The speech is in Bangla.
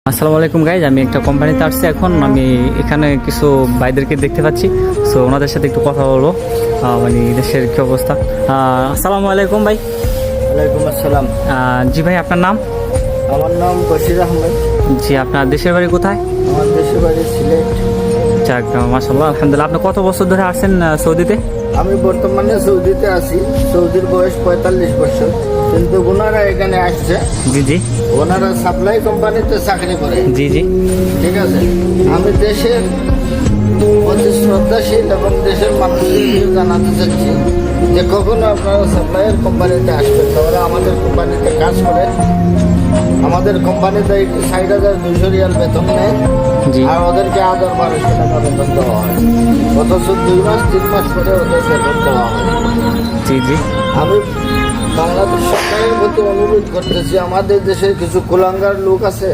আসসালামু আলাইকুম গাইজ, আমি একটা কোম্পানিতে আসছি। এখন আমি এখানে কিছু ভাইদেরকে দেখতে পাচ্ছি, সো ওনাদের সাথে একটু কথা বলবো, মানে দেশের কি অবস্থা। আসসালামু আলাইকুম ভাই। ওয়ালাইকুম আসসালাম। জি ভাই, আপনার নাম? আমার নাম বশির আহমেদ। জি, আপনার দেশের বাড়ি কোথায়? আমার দেশের বাড়ি সিলেট। যাক, মাশাআল্লাহ, আলহামদুলিল্লাহ। আপনি কত বছর ধরে আসছেন সৌদিতে? আমি বর্তমানে সৌদিতে আছি। সৌদির বয়স 45 বছর, কিন্তু ওনারা এখানে আসছে। জি জি ওনারা সাপ্লাই কোম্পানিতে চাকরি করে। জি জি ঠিক আছে, আমি দেশের প্রতি শ্রদ্ধাশীল এবং দেশের মানুষকে জানাতে চাচ্ছি যে কখনো আপনারা সাপ্লাইয়ের কোম্পানিতে আসবেন। তাহলে আমাদের কোম্পানিতে কাজ করে, আমাদের কোম্পানিতে 60,200 রিয়াল বেতন নেয়, জি আর ওদেরকে 1200 টাকা বেতন দেওয়া হয়। অথচ 2 মাস 3 মাস পরে ওদের বেতন দেওয়া হয়। জি জি আমি বাংলাদেশ সরকারের প্রতি অনুরোধ করতেছি, আমাদের দেশে কিছু কুলাঙ্গার লোক আছে,